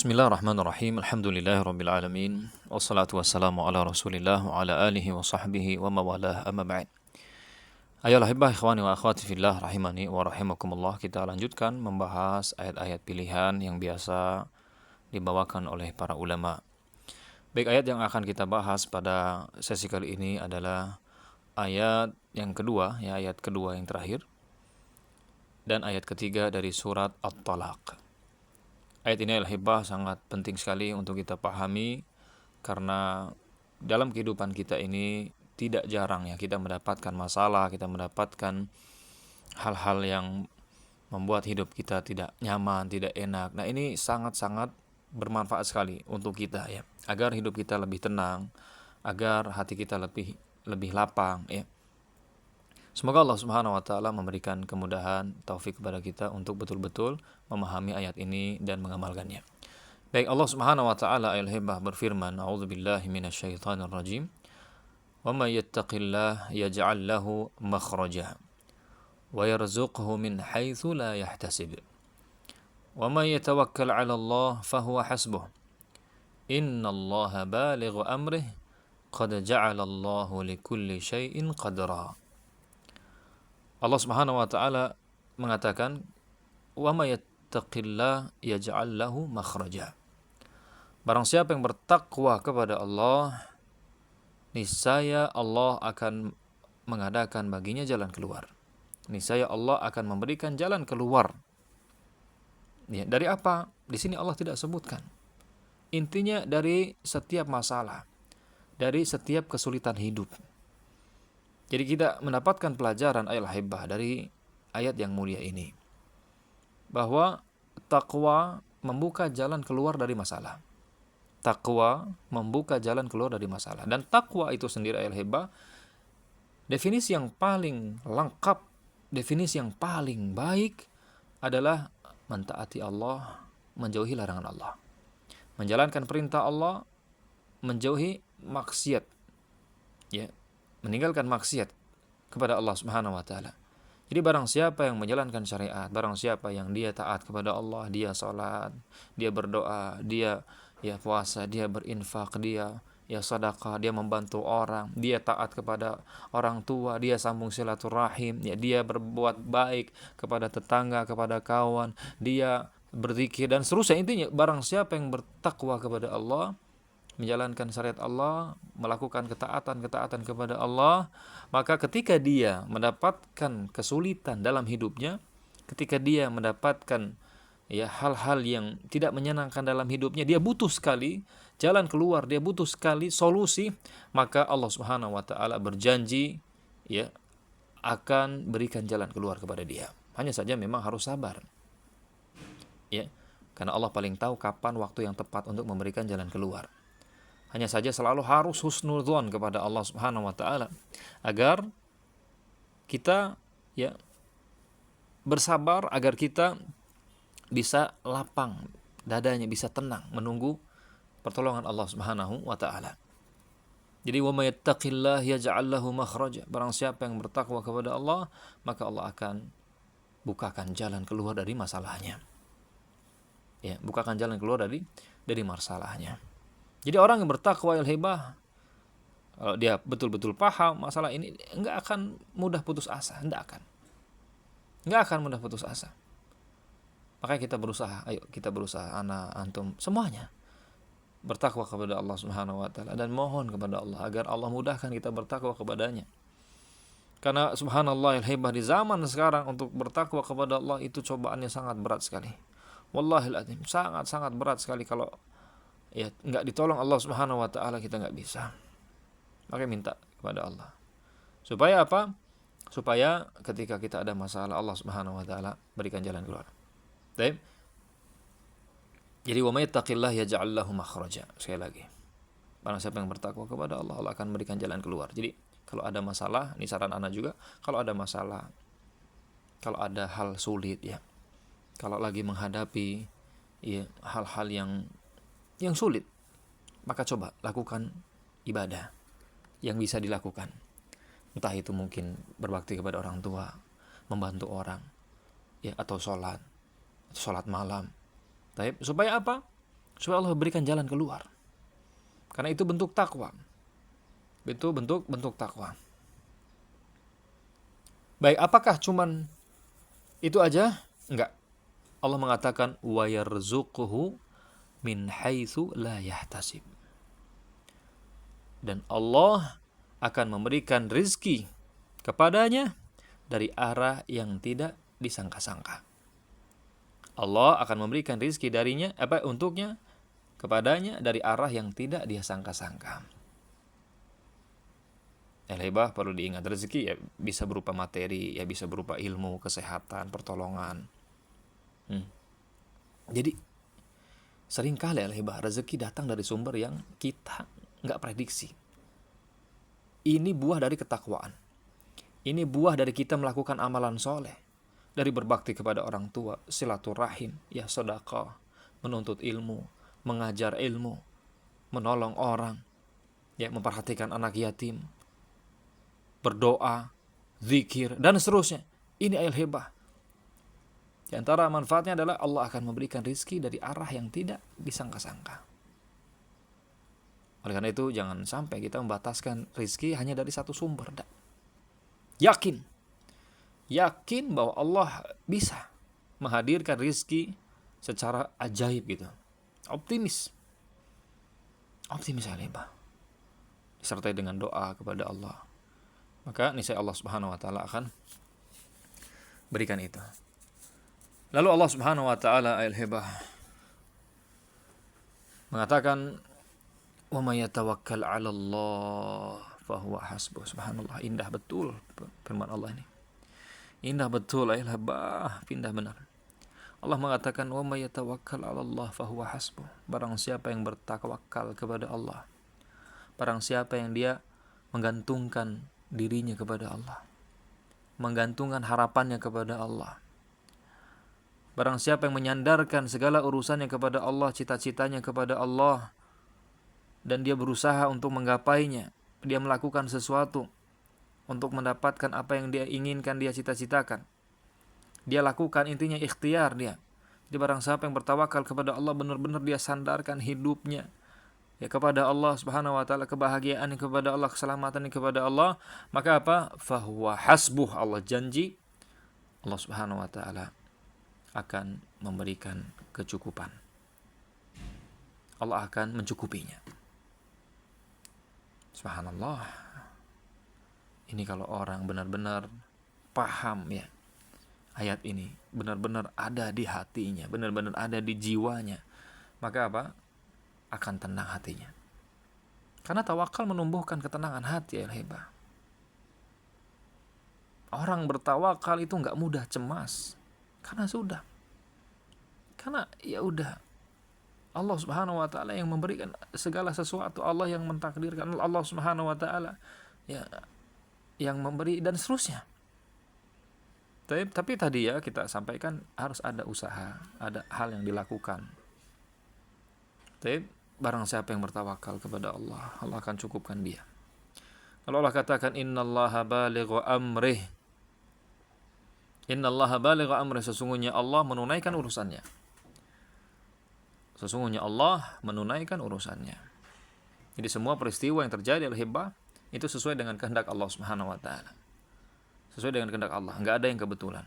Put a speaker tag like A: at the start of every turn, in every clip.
A: Bismillahirrahmanirrahim. Alhamdulillahirrabbilalamin. Wassalatu wassalamu ala rasulillah wa ala alihi wa sahbihi wa mawalah amma ba'd. Ayolah hibah ikhwani wa akhwati fillah rahimani wa rahimakumullah. Kita lanjutkan membahas ayat-ayat pilihan yang biasa dibawakan oleh para ulama. Baik, ayat yang akan kita bahas pada sesi kali ini adalah ayat yang kedua, ya, ayat kedua yang terakhir, dan ayat ketiga dari surat At-Talaq. Ayat ini al-hibah sangat penting sekali untuk kita pahami, karena dalam kehidupan kita ini tidak jarang ya kita mendapatkan masalah, kita mendapatkan hal-hal yang membuat hidup kita tidak nyaman, tidak enak. Nah, ini sangat-sangat bermanfaat sekali untuk kita ya, agar hidup kita lebih tenang, agar hati kita lebih lapang ya. Semoga Allah Subhanahu wa taala memberikan kemudahan, taufik kepada kita untuk betul-betul memahami ayat ini dan mengamalkannya. Baik, Allah Subhanahu wa taala al-hibah berfirman, A'udzubillahi minasyaitonir rajim. Wa may yattaqillah yaj'al lahu makhraja wa yarzuqhu min haitsu la yahtasib. Wa may yatawakkal 'ala Allah fahuwa hasbuh. Innallaha balighu amrihi qad ja'ala Allahu likulli syai'in qadra. Allah Subhanahu wa taala mengatakan, "Wa may yattaqillah yaj'al lahu makhraja." Barang siapa yang bertakwa kepada Allah, niscaya Allah akan mengadakan baginya jalan keluar. Niscaya Allah akan memberikan jalan keluar. Ya, dari apa? Di sini Allah tidak sebutkan. Intinya dari setiap masalah, dari setiap kesulitan hidup. Jadi kita mendapatkan pelajaran al-hibah dari ayat yang mulia ini, bahwa takwa membuka jalan keluar dari masalah. Takwa membuka jalan keluar dari masalah. Dan takwa itu sendiri al-hibah, definisi yang paling lengkap, definisi yang paling baik adalah mentaati Allah, menjauhi larangan Allah, menjalankan perintah Allah, menjauhi maksiat, ya, meninggalkan maksiat kepada Allah Subhanahu wa taala. Jadi barang siapa yang menjalankan syariat, barang siapa yang dia taat kepada Allah, dia salat, dia berdoa, dia ya puasa, dia berinfak, dia ya sedekah, dia membantu orang, dia taat kepada orang tua, dia sambung silaturahim, ya, dia berbuat baik kepada tetangga, kepada kawan, dia berzikir dan seterusnya. Intinya barang siapa yang bertakwa kepada Allah, menjalankan syariat Allah, melakukan ketaatan kepada Allah, maka ketika dia mendapatkan kesulitan dalam hidupnya, ketika dia mendapatkan ya hal-hal yang tidak menyenangkan dalam hidupnya, dia butuh sekali jalan keluar, dia butuh sekali solusi, maka Allah Subhanahu wa taala berjanji ya akan berikan jalan keluar kepada dia. Hanya saja memang harus sabar. Ya, karena Allah paling tahu kapan waktu yang tepat untuk memberikan jalan keluar. Hanya saja selalu harus husnudzon kepada Allah Subhanahu wa taala, agar kita ya bersabar, agar kita bisa lapang dadanya, bisa tenang menunggu pertolongan Allah Subhanahu wa taala. Jadi wa may yattaqillah yaj'al lahu makhraja. Barang siapa yang bertakwa kepada Allah, maka Allah akan bukakan jalan keluar dari masalahnya. Ya, bukakan jalan keluar dari masalahnya. Jadi orang yang bertakwa al-hibah, kalau dia betul-betul paham masalah ini, enggak akan mudah putus asa, enggak akan mudah putus asa. Makanya kita berusaha, anak, antum, semuanya bertakwa kepada Allah Subhanahu wa taala dan mohon kepada Allah agar Allah mudahkan kita bertakwa kepadanya. Karena subhanallah al-hibah, di zaman sekarang untuk bertakwa kepada Allah itu cobaannya sangat berat sekali. Wallahil adzim, sangat-sangat berat sekali. Kalau ya nggak ditolong Allah Subhanahu wa taala, kita nggak bisa. Maka minta kepada Allah. Supaya apa? Supaya ketika kita ada masalah, Allah Subhanahu wa taala berikan jalan keluar. Baik. Jadi wa may yattaqillah yaj'al lahu makhraja. Sekali lagi, barang siapa yang bertakwa kepada Allah, Allah akan berikan jalan keluar. Jadi kalau ada masalah, ini saran ana juga, kalau ada masalah, kalau ada hal sulit ya, kalau lagi menghadapi ya hal-hal yang sulit, maka coba lakukan ibadah yang bisa dilakukan. Entah itu mungkin berbakti kepada orang tua, membantu orang, ya, atau sholat malam. Supaya apa? supaya Allah berikan jalan keluar. Karena itu bentuk takwa. Itu bentuk takwa. Baik, apakah cuman itu aja? Enggak. Allah mengatakan wa yarzuquhu min haitsu la yahtasib. Dan Allah akan memberikan rizki kepadanya dari arah yang tidak disangka-sangka. Allah akan memberikan rizki untuknya kepadanya dari arah yang tidak dia sangka-sangka. Al-hibah perlu diingat, rezeki ya bisa berupa materi, ya bisa berupa ilmu, kesehatan, pertolongan. Jadi seringkali al-hibah rezeki datang dari sumber yang kita nggak prediksi. Ini buah dari ketakwaan. Ini buah dari kita melakukan amalan soleh, dari berbakti kepada orang tua, silaturahim, ya sedekah, menuntut ilmu, mengajar ilmu, menolong orang, ya memperhatikan anak yatim, berdoa, zikir, dan seterusnya. Ini al-hibah. Di antara manfaatnya adalah Allah akan memberikan rizki dari arah yang tidak disangka-sangka. Oleh karena itu, jangan sampai kita membataskan rizki hanya dari satu sumber. Yakin bahwa Allah bisa menghadirkan rizki secara ajaib gitu. Optimis al-hibah. Disertai dengan doa kepada Allah. Maka niscaya Allah Subhanahu wa taala akan berikan itu. Lalu Allah Subhanahu wa taala al-hibah mengatakan wa may yatawakkal 'ala Allah fa huwa hasbuh. Subhanallah, indah betul firman Allah ini. Indah betul al-hibah, indah benar. Allah mengatakan wa may yatawakkal 'ala Allah fa huwa hasbuh. Barang siapa yang bertawakal kepada Allah, barang siapa yang dia menggantungkan dirinya kepada Allah, menggantungkan harapannya kepada Allah, barang siapa yang menyandarkan segala urusannya kepada Allah, cita-citanya kepada Allah, dan dia berusaha untuk menggapainya, dia melakukan sesuatu untuk mendapatkan apa yang dia inginkan, dia cita-citakan, dia lakukan, intinya ikhtiar dia. Jadi barang siapa yang bertawakal kepada Allah, benar-benar dia sandarkan hidupnya ya kepada Allah Subhanahu wa taala, kebahagiaan kepada Allah, keselamatan kepada Allah, maka apa? Fahuwa hasbuh. Allah janji, Allah Subhanahu wa taala akan memberikan kecukupan. Allah akan mencukupinya. Subhanallah. Ini kalau orang benar-benar paham ya ayat ini, benar-benar ada di hatinya, benar-benar ada di jiwanya, maka apa? Akan tenang hatinya. Karena tawakal menumbuhkan ketenangan hati al-hibah. Orang bertawakal itu nggak mudah cemas. Karena ya udah, Allah Subhanahu wa taala yang memberikan segala sesuatu, Allah yang mentakdirkan, Allah Subhanahu wa taala ya yang memberi dan seterusnya. Tapi tadi ya kita sampaikan harus ada usaha, ada hal yang dilakukan. Tapi barang siapa yang bertawakal kepada Allah, Allah akan cukupkan dia. Kalau Allah katakan innallaha balighu amrih, innallaha balighu amrih, sesungguhnya Allah menunaikan urusannya. Sesungguhnya Allah menunaikan urusannya. Jadi semua peristiwa yang terjadi al-hibah itu sesuai dengan kehendak Allah Subhanahu wa taala. Sesuai dengan kehendak Allah, enggak ada yang kebetulan.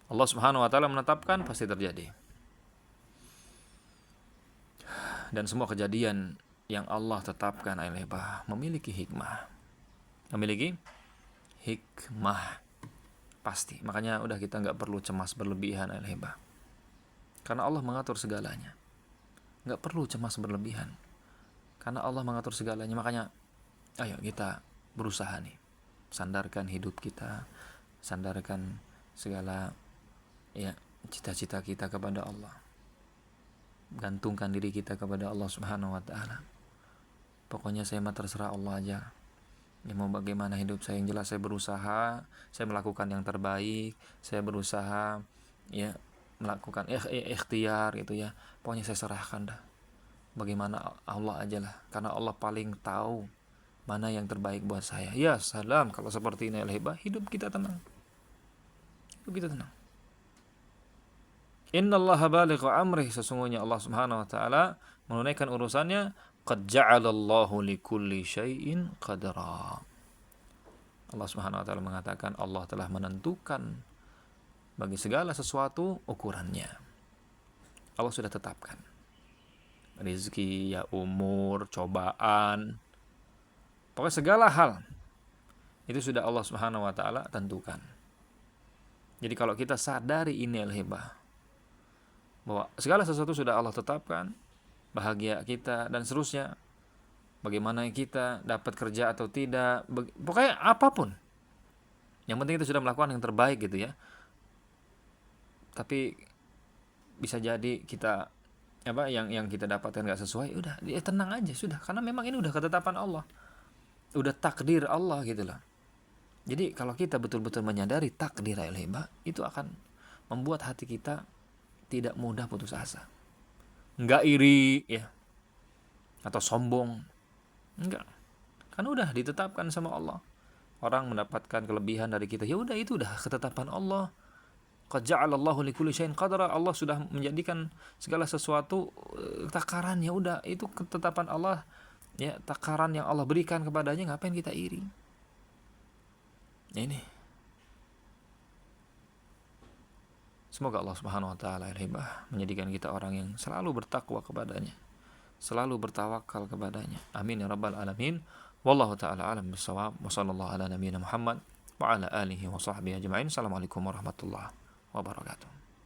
A: Allah Subhanahu wa taala menetapkan pasti terjadi. Dan semua kejadian yang Allah tetapkan al-hibah memiliki hikmah. Memiliki hikmah pasti. Makanya udah kita enggak perlu cemas berlebihan al-hibah. Karena Allah mengatur segalanya. Enggak perlu cemas berlebihan. Karena Allah mengatur segalanya. Makanya ayo kita berusaha nih. Sandarkan hidup kita, sandarkan segala ya cita-cita kita kepada Allah. Gantungkan diri kita kepada Allah Subhanahu wa taala. Pokoknya saya mah terserah Allah aja. Ya mau bagaimana hidup saya, yang jelas saya berusaha, saya melakukan yang terbaik, saya berusaha ya melakukan ikhtiar gitu ya. Pokoknya saya serahkan dah. Bagaimana Allah aja lah, karena Allah paling tahu mana yang terbaik buat saya. Ya salam, kalau seperti ini al-hibah, hidup kita tenang. Hidup kita tenang. Innallaha balighu amrih, sesungguhnya Allah Subhanahu wa taala menunaikan urusannya. Qad ja'alallahu likulli syai'in qadra. Allah Subhanahu wa taala mengatakan Allah telah menentukan bagi segala sesuatu ukurannya. Allah sudah tetapkan. Rizki, ya umur, cobaan, pokoknya segala hal itu sudah Allah Subhanahu wa taala tentukan. Jadi kalau kita sadari ini al-hibah, bahwa segala sesuatu sudah Allah tetapkan, bahagia kita dan seterusnya, bagaimana kita dapat kerja atau tidak, pokoknya apapun, yang penting kita sudah melakukan yang terbaik gitu ya. Tapi bisa jadi kita yang kita dapatkan nggak sesuai, udah ya tenang aja sudah, karena memang ini udah ketetapan Allah, udah takdir Allah gitu lah. Jadi kalau kita betul-betul menyadari takdir al-hibah, itu akan membuat hati kita tidak mudah putus asa, nggak iri ya, atau sombong, enggak, kan udah ditetapkan sama Allah. Orang mendapatkan kelebihan dari kita, ya udah itu udah ketetapan Allah. Qad ja'alallahu likulli syai'in qadra. Allah sudah menjadikan segala sesuatu takaran, ya udah itu ketetapan Allah ya, takaran yang Allah berikan kepadanya, ngapain kita iri? Ya ini. Semoga Allah Subhanahu wa taala al-hibah menjadikan kita orang yang selalu bertakwa kepadanya, selalu bertawakal kepadanya. Amin ya rabbal alamin. Wallahu taala alam bisawab. Wa sallallahu ala nabiyyina Muhammad wa ala alihi wa sahbihi ajma'in. Assalamualaikum warahmatullahi wabarakatuh.